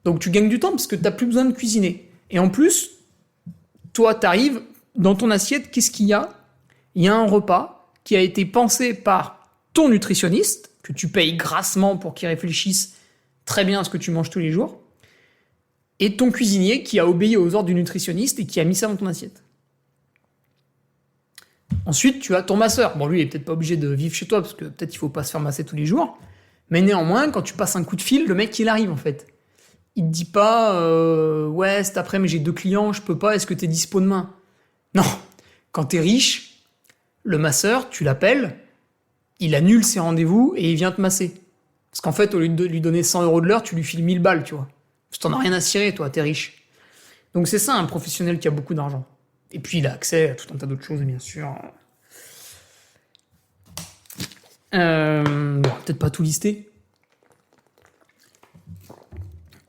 Donc tu gagnes du temps parce que tu n'as plus besoin de cuisiner. Et en plus, toi, tu arrives, dans ton assiette, qu'est-ce qu'il y a ? Il y a un repas qui a été pensé par ton nutritionniste, que tu payes grassement pour qu'il réfléchisse très bien à ce que tu manges tous les jours, et ton cuisinier qui a obéi aux ordres du nutritionniste et qui a mis ça dans ton assiette. Ensuite, tu as ton masseur. Bon, lui, il est peut-être pas obligé de vivre chez toi parce que peut-être il faut pas se faire masser tous les jours. Mais néanmoins, quand tu passes un coup de fil, le mec, il arrive en fait. Il te dit pas ouais, cet après-midi j'ai 2 clients, je peux pas, est-ce que t'es dispo demain ? Non. Quand t'es riche, le masseur, tu l'appelles, il annule ses rendez-vous et il vient te masser. Parce qu'en fait, au lieu de lui donner 100 € de l'heure, tu lui files 1000 balles, tu vois. Parce que t'en as rien à cirer, toi, t'es riche. Donc c'est ça un professionnel qui a beaucoup d'argent. Et puis il a accès à tout un tas d'autres choses, bien sûr. Bon, peut-être pas tout lister.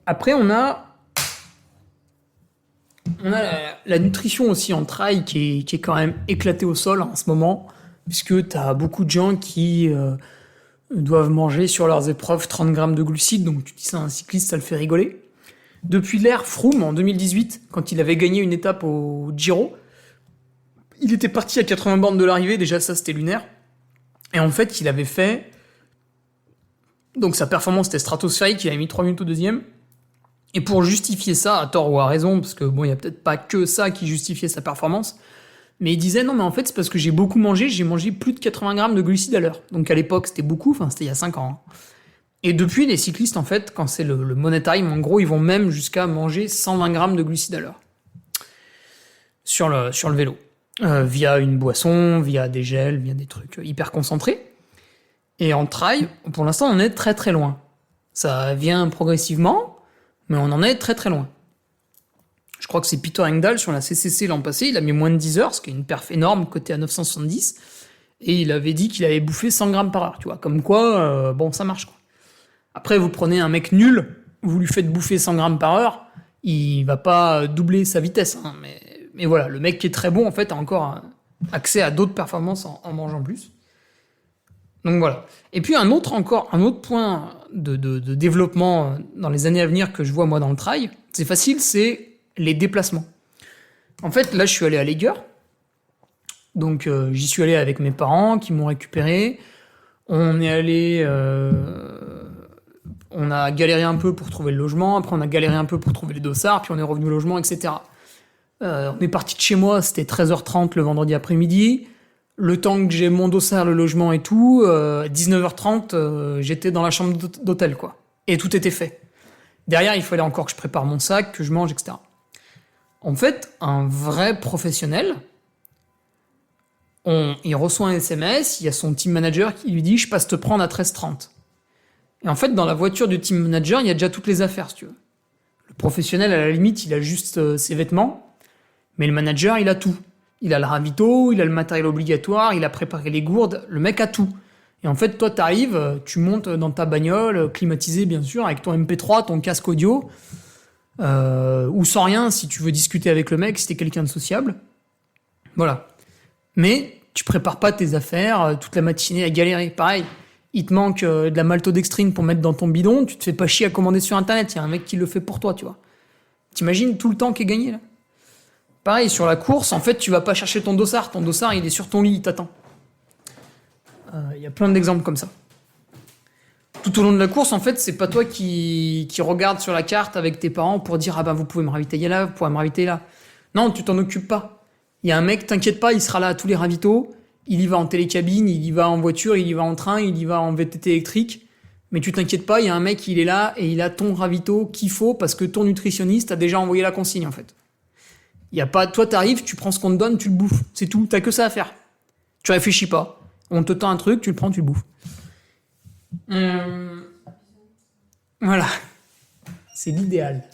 Après, on a la nutrition aussi en trail qui est quand même éclatée au sol en ce moment, puisque tu as beaucoup de gens qui doivent manger sur leurs épreuves 30 grammes de glucides, donc tu dis ça à un cycliste, ça le fait rigoler. Depuis l'ère Froome en 2018, quand il avait gagné une étape au Giro, il était parti à 80 bornes de l'arrivée, déjà ça c'était lunaire, et en fait il avait fait... Donc sa performance était stratosphérique, il avait mis 3 minutes au deuxième. Et pour justifier ça, à tort ou à raison, parce que bon, il n'y a peut-être pas que ça qui justifiait sa performance, mais il disait non, mais en fait, c'est parce que j'ai beaucoup mangé, j'ai mangé plus de 80 grammes de glucides à l'heure. Donc à l'époque, c'était beaucoup, enfin, c'était il y a 5 ans. Hein. Et depuis, les cyclistes, en fait, quand c'est le money time, en gros, ils vont même jusqu'à manger 120 grammes de glucides à l'heure. Sur le vélo. Via une boisson, via des gels, via des trucs hyper concentrés. Et en trail, pour l'instant, on est très très loin. Ça vient progressivement, mais on en est très très loin. Je crois que c'est Peter Engdahl sur la CCC l'an passé, il a mis moins de 10 heures, ce qui est une perf énorme, côté à 970, et il avait dit qu'il avait bouffé 100 grammes par heure, tu vois, comme quoi, bon, ça marche, quoi. Après, vous prenez un mec nul, vous lui faites bouffer 100 grammes par heure, il va pas doubler sa vitesse, hein, mais voilà, le mec qui est très bon, en fait, a encore accès à d'autres performances en mangeant plus. Donc voilà. Et puis un autre point de développement dans les années à venir que je vois moi dans le trail, c'est facile, c'est les déplacements. En fait, là, je suis allé à Leger. Donc j'y suis allé avec mes parents qui m'ont récupéré. On est allé... on a galéré un peu pour trouver le logement, après on a galéré un peu pour trouver les dossards, puis on est revenu au logement, etc. On est parti de chez moi, c'était 13h30 le vendredi après-midi. Le temps que j'ai mon dossard, le logement et tout, 19h30, j'étais dans la chambre d'hôtel, quoi. Et tout était fait. Derrière, il fallait encore que je prépare mon sac, que je mange, etc. En fait, un vrai professionnel, il reçoit un SMS, il y a son team manager qui lui dit « Je passe te prendre à 13h30 ». Et en fait, dans la voiture du team manager, il y a déjà toutes les affaires, si tu veux. Le professionnel, à la limite, il a juste ses vêtements, mais le manager, il a tout. Il a le ravito, il a le matériel obligatoire, il a préparé les gourdes, le mec a tout. Et en fait, toi, t'arrives, tu montes dans ta bagnole, climatisée bien sûr, avec ton MP3, ton casque audio, ou sans rien si tu veux discuter avec le mec, si t'es quelqu'un de sociable. Voilà. Mais tu prépares pas tes affaires toute la matinée à galérer. Pareil, il te manque de la maltodextrine pour mettre dans ton bidon, tu te fais pas chier à commander sur Internet, il y a un mec qui le fait pour toi, tu vois. T'imagines tout le temps qui est gagné, là ? Pareil, sur la course, en fait, tu vas pas chercher ton dossard, il est sur ton lit, il t'attend. Y a plein d'exemples comme ça. Tout au long de la course, en fait, c'est pas toi qui regarde sur la carte avec tes parents pour dire « Ah ben, vous pouvez me ravitailler là, vous pouvez me ravitailler là. » Non, tu t'en occupes pas. Il y a un mec, t'inquiète pas, il sera là à tous les ravitaux, il y va en télécabine, il y va en voiture, il y va en train, il y va en VTT électrique. Mais tu t'inquiètes pas, il y a un mec, il est là et il a ton ravito qu'il faut parce que ton nutritionniste a déjà envoyé la consigne, en fait. Y a pas, toi t'arrives, tu prends ce qu'on te donne, tu le bouffes. C'est tout, t'as que ça à faire. Tu réfléchis pas. On te tend un truc, tu le prends, tu le bouffes. Voilà. C'est l'idéal.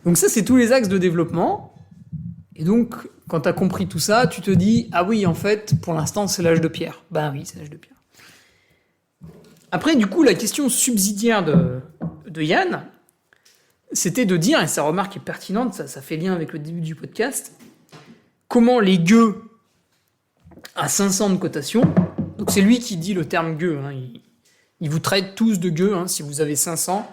Donc ça, c'est tous les axes de développement. Et donc, quand tu as compris tout ça, tu te dis, ah oui, en fait, pour l'instant, c'est l'âge de pierre. Ben oui, c'est l'âge de pierre. Après, du coup, la question subsidiaire de Yann, c'était de dire, et sa remarque est pertinente, ça fait lien avec le début du podcast, comment les gueux à 500 de cotation, donc c'est lui qui dit le terme gueux, hein, il vous traite tous de gueux, hein, si vous avez 500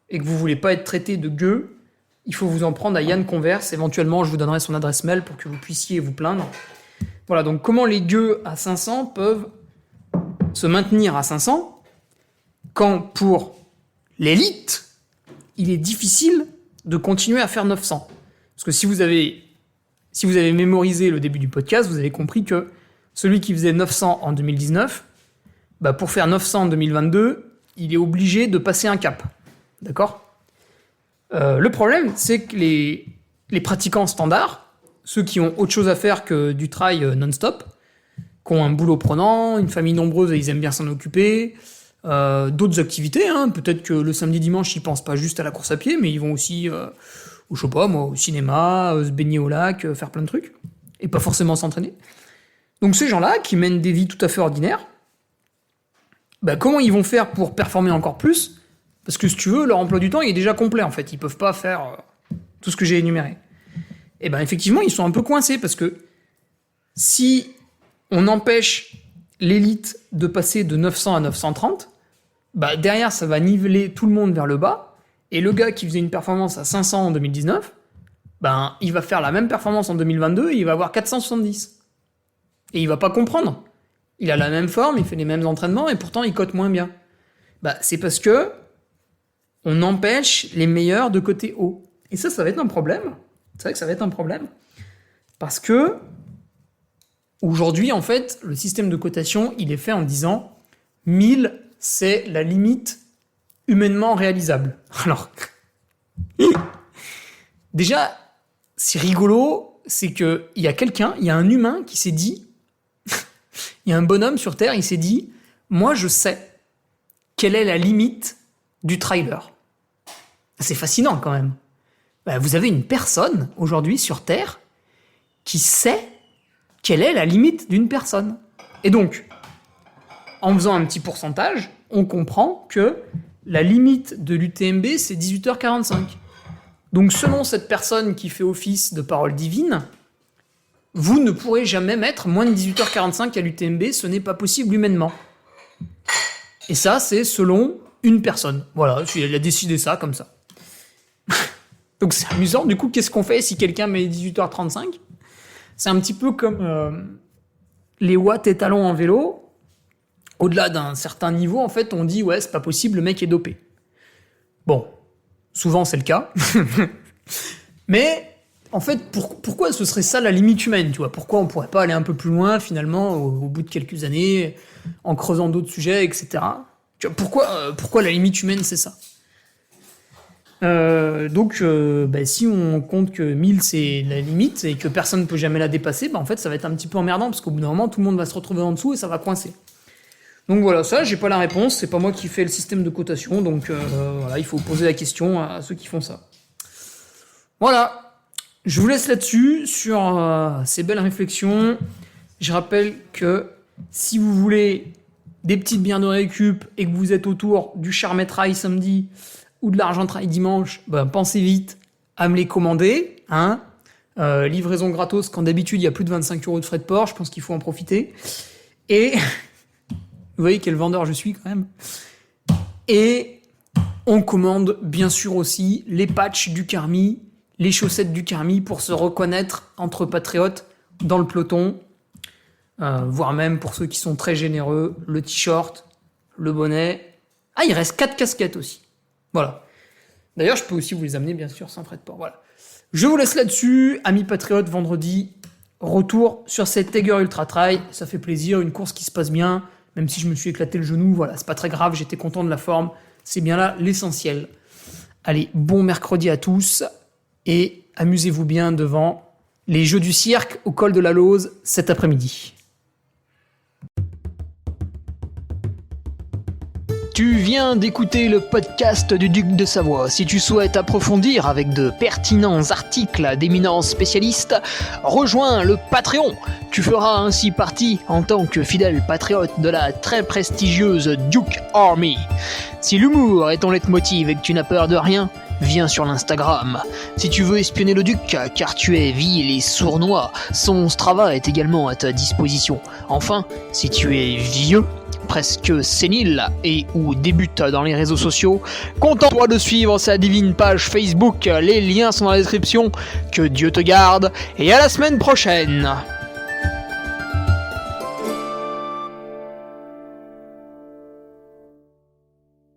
et que vous voulez pas être traité de gueux, il faut vous en prendre à Yann Converse, éventuellement je vous donnerai son adresse mail pour que vous puissiez vous plaindre. Voilà, donc comment les gueux à 500 peuvent se maintenir à 500 quand pour l'élite, il est difficile de continuer à faire 900. Parce que si vous avez mémorisé le début du podcast, vous avez compris que celui qui faisait 900 en 2019, bah pour faire 900 en 2022, il est obligé de passer un cap. D'accord ? Le problème, c'est que les pratiquants standards, ceux qui ont autre chose à faire que du trail non-stop, qui ont un boulot prenant, une famille nombreuse et ils aiment bien s'en occuper, d'autres activités, hein, peut-être que le samedi-dimanche, ils pensent pas juste à la course à pied, mais ils vont aussi, je sais pas, moi, au cinéma, se baigner au lac, faire plein de trucs, et pas forcément s'entraîner. Donc ces gens-là, qui mènent des vies tout à fait ordinaires, bah, comment ils vont faire pour performer encore plus ? Parce que si tu veux, leur emploi du temps il est déjà complet en fait. Ils peuvent pas faire tout ce que j'ai énuméré. Et ben effectivement, ils sont un peu coincés parce que si on empêche l'élite de passer de 900 à 930, bah derrière ça va niveler tout le monde vers le bas. Et le gars qui faisait une performance à 500 en 2019, ben il va faire la même performance en 2022 et il va avoir 470. Et il va pas comprendre. Il a la même forme, il fait les mêmes entraînements et pourtant il cote moins bien. Bah c'est parce que on empêche les meilleurs de côté haut. Et ça va être un problème. C'est vrai que ça va être un problème. Parce que, aujourd'hui, en fait, le système de cotation, il est fait en disant 1000, c'est la limite humainement réalisable. Alors, déjà, c'est rigolo, c'est qu'il y a quelqu'un, il y a un humain qui s'est dit, il y a un bonhomme sur Terre, il s'est dit, moi je sais quelle est la limite du trailer. C'est fascinant quand même. Bah, vous avez une personne aujourd'hui sur Terre qui sait quelle est la limite d'une personne. Et donc, en faisant un petit pourcentage, on comprend que la limite de l'UTMB, c'est 18h45. Donc selon cette personne qui fait office de parole divine, vous ne pourrez jamais mettre moins de 18h45 à l'UTMB, ce n'est pas possible humainement. Et ça, c'est selon une personne. Voilà, elle a décidé ça comme ça. Donc c'est amusant, du coup, qu'est-ce qu'on fait si quelqu'un met 18h35 ? C'est un petit peu comme les watts étalons en vélo. Au-delà d'un certain niveau, en fait, on dit « ouais, c'est pas possible, le mec est dopé ». Bon, souvent c'est le cas. Mais, en fait, pourquoi ce serait ça la limite humaine, tu vois ? Pourquoi on pourrait pas aller un peu plus loin, finalement, au bout de quelques années, en creusant d'autres sujets, etc. Tu vois, pourquoi la limite humaine, c'est ça ? Donc, si on compte que 1000 c'est la limite et que personne ne peut jamais la dépasser, en fait ça va être un petit peu emmerdant parce qu'au bout d'un moment tout le monde va se retrouver en dessous et ça va coincer. Donc voilà, ça j'ai pas la réponse, c'est pas moi qui fais le système de cotation, donc voilà, il faut poser la question à ceux qui font ça. Voilà, je vous laisse là-dessus sur ces belles réflexions. Je rappelle que si vous voulez des petites bières de récup et que vous êtes autour du Charmet Trail samedi ou de l'Argent Trail dimanche, pensez vite à me les commander. Hein. Livraison gratos, quand d'habitude il y a plus de 25 € de frais de port, je pense qu'il faut en profiter. Et vous voyez quel vendeur je suis quand même. Et on commande bien sûr aussi les patchs du Carmi, les chaussettes du Carmi pour se reconnaître entre patriotes dans le peloton. Voire même pour ceux qui sont très généreux, le t-shirt, le bonnet. Ah, il reste 4 casquettes aussi. Voilà. D'ailleurs, je peux aussi vous les amener, bien sûr, sans frais de port. Voilà. Je vous laisse là-dessus. Amis patriotes, vendredi, retour sur cette Tiger Ultra Trail. Ça fait plaisir, une course qui se passe bien, même si je me suis éclaté le genou. Voilà, c'est pas très grave, j'étais content de la forme. C'est bien là l'essentiel. Allez, bon mercredi à tous et amusez-vous bien devant les Jeux du Cirque au col de la Lose cet après-midi. Tu viens d'écouter le podcast du Duc de Savoie. Si tu souhaites approfondir avec de pertinents articles d'éminents spécialistes, rejoins le Patreon. Tu feras ainsi partie en tant que fidèle patriote de la très prestigieuse Duke Army. Si l'humour est ton leitmotiv et que tu n'as peur de rien, viens sur l'Instagram. Si tu veux espionner le Duc, car tu es vil et sournois, son Strava est également à ta disposition. Enfin, si tu es vieux, presque sénile et ou débute dans les réseaux sociaux, contente-toi de suivre sa divine page Facebook, les liens sont dans la description. Que Dieu te garde et à la semaine prochaine.